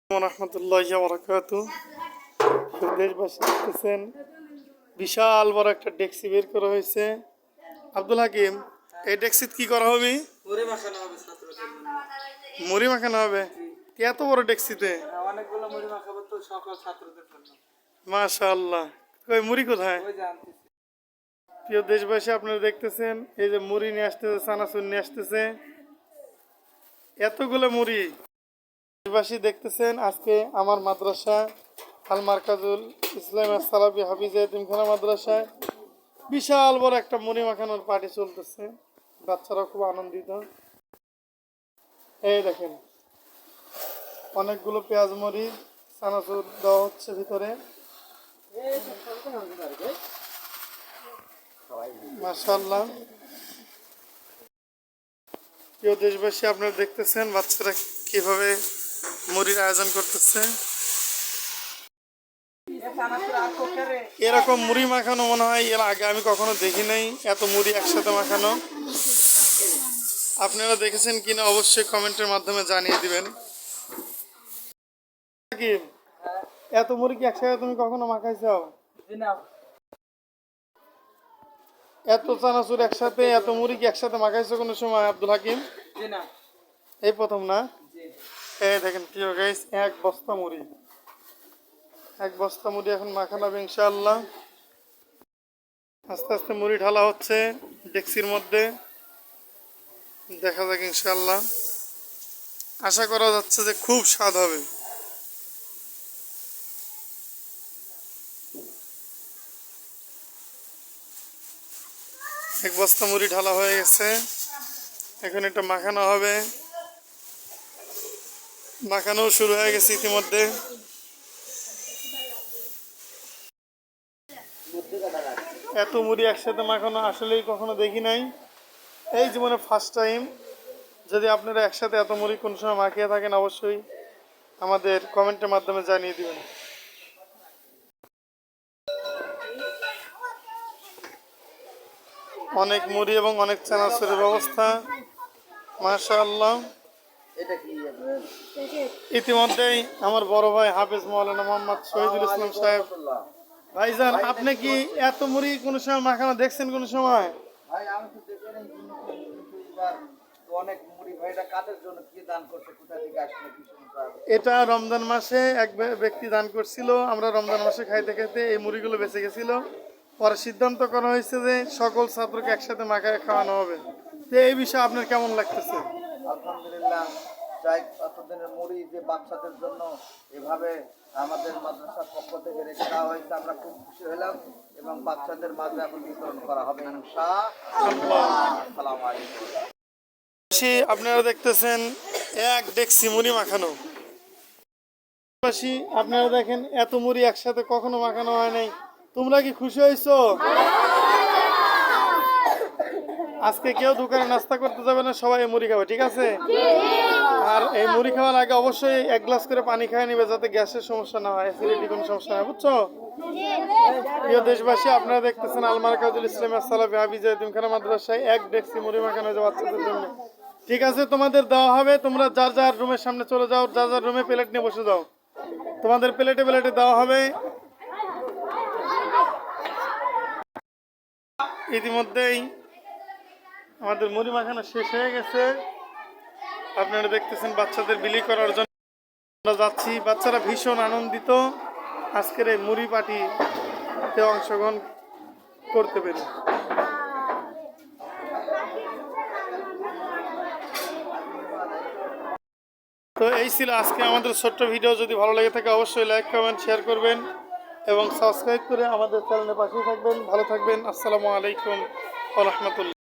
রহমতুল্লাহি ওয়া বারাকাতুহু। দেশবাসী দেখতেছেন বিশাল বড় একটা ডেক্সি বের করা হয়েছে। আব্দুল হাকিম, এই ডেক্সিত কি করা হবে? মুড়ি মাখানো হবে ছাত্রদের জন্য। মুড়ি মাখানো হবে এত বড় ডেক্সিতে? অনেকগুলো মুড়ি মাখাবো তো সকল ছাত্রদের জন্য। মাশাআল্লাহ। কই মুড়ি কোথায়? ওই যে আনতেছি। প্রিয় দেশবাসী, আপনারা দেখতেছেন এই যে মুড়ি নিয়ে আসতেছে, চানাচুর নিয়ে আসতেছে, এতগুলো মুড়ি। দেশবাসী দেখতেছেন আজকে আমার মাদ্রাসা আল মারকাজুল ইসলাম সালাফি হাফিজা এতিমখানা মাদ্রাসায় বিশাল বড় একটা মুড়ি মাখানোর পার্টি চলতেছে। বাচ্চারা খুব আনন্দিত। এই দেখেন অনেকগুলো পেঁয়াজ মুড়ি চানাচুর দেওয়া হচ্ছে ভিতরে। মাশাআল্লাহ। প্রিয় দেশবাসী, আপনারা দেখতেছেন বাচ্চারা কিভাবে মুড়ির আয়োজন করতেছে। এরকম মুড়ি মাখানো মনে হয় এর আগে আমি কখনো দেখি নাই, এত মুড়ি একসাথে মাখানো। আপনারা দেখেছেন কিনা অবশ্যই কমেন্টের মাধ্যমে জানিয়ে দিবেন। কি এত মুড়ি কি একসাথে তুমি কখনো মাখাইছো? এত চানাচুর একসাথে, এত মুড়ি কি একসাথে মাখাইছো কোনো সময় আব্দুল হাকিম? এই প্রথম না? এই দেখেন প্রিয় গাইস, এক বস্তা মুড়ি এখন মাখানো হবে ইনশাআল্লাহ। আস্তে আস্তে মুড়ি ঢালা হচ্ছে ডেক্সির মধ্যে। দেখা যাক ইনশাআল্লাহ। আশা করা যাচ্ছে যে খুব স্বাদ হবে। এক বস্তা মুড়ি ঢালা হয়ে গেছে, এখন এটা মাখানো হবে। মাখানো শুরু হয়ে গেছে ইতিমধ্যে। এত মুড়ি একসাথে মাখানো আসলেই কখনো দেখি নাই, এই জীবনে ফার্স্ট টাইম। যদি আপনারা একসাথে এত মুড়ি কোন সময় মাখিয়ে থাকেন অবশ্যই আমাদের কমেন্টের মাধ্যমে জানিয়ে দিবেন। অনেক মুড়ি এবং অনেক চানাচুরের ব্যবস্থা, মাশাআল্লাহ। ইতিমধ্যেই আমার বড় ভাই হাফেজ মাওলানা মোহাম্মদ শহীদুল ইসলাম সাহেব। ভাইজান, আপনি কি এত মুড়ি কোন সময় মাখানো দেখছেন কোন সময়? এটা রমজান মাসে এক ব্যক্তি দান করছিল। আমরা রমজান মাসে খাইতে খাইতে এই মুড়িগুলো বেঁচে গেছিল। পরে সিদ্ধান্ত করা হয়েছে যে সকল ছাত্রকে একসাথে মাখায় খাওয়ানো হবে। তো এই বিষয়ে আপনার কেমন লাগতেছে? আলহামদুলিল্লাহ, যাই এতদিনের মুড়ি যে বাচ্চাদের জন্য এভাবে আমাদের মাদ্রাসার পক্ষ থেকে রেখে দেওয়া হয়েছে, আমরা খুব খুশি হলাম এবং বাচ্চাদের মাঝে এখন বিতরণ করা হবে ইনশাআল্লাহ। আসসালামু আলাইকুম। আপনারা দেখতেছেন এক ডেক্সি মুড়ি মাখানো। আপনারা দেখেন এত মুড়ি একসাথে কখনো মাখানো হয় নাই। তোমরা কি খুশি হয়েছো? আজকে কেউ দোকানে নাস্তা করতে যাবে না, সবাই মুড়ি খাবে, ঠিক আছে? আর এই মুড়ি খাওয়ার আগে অবশ্যই এক গ্লাস করে পানি খায় নিবে, যাতে গ্যাসের সমস্যা না হয়, অ্যাসিডিটি কোনো সমস্যা না হয়, বুঝছো? প্রিয় দেশবাসী, আপনারা দেখতেছেন আল মারকাজুল ইসলাম সালাফি হাফিজা এতিমখানা মাদ্রাসায় এক ডেক্সি মুড়ি মাখানো হয়েছে বাচ্চাদের জন্য। ঠিক আছে, তোমাদের দেওয়া হবে। তোমরা যার যার রুমের সামনে চলে যাও, যার যার রুমে প্লেট নিয়ে বসে যাও। তোমাদের প্লেটে প্লেটে দেওয়া হবে। ইতিমধ্যেই আমাদের মুড়ি মাখানো শেষ হয়ে গেছে। আপনারা দেখতেছেন বাচ্চাদের বিলি করার জন্য আমরা যাচ্ছি। বাচ্চারা ভীষণ আনন্দিত আজকের এই মুড়ি পার্টিতে অংশগ্রহণ করতে পেরে। তো এই ছিল আজকে আমাদের ছোট্ট ভিডিও। যদি ভালো লেগে থাকে অবশ্যই লাইক, কমেন্ট, শেয়ার করবেন এবং সাবস্ক্রাইব করে আমাদের চ্যানেলের পাশেই থাকবেন। ভালো থাকবেন। আসসালামু আলাইকুম ওয়া রাহমাতুল্লাহ।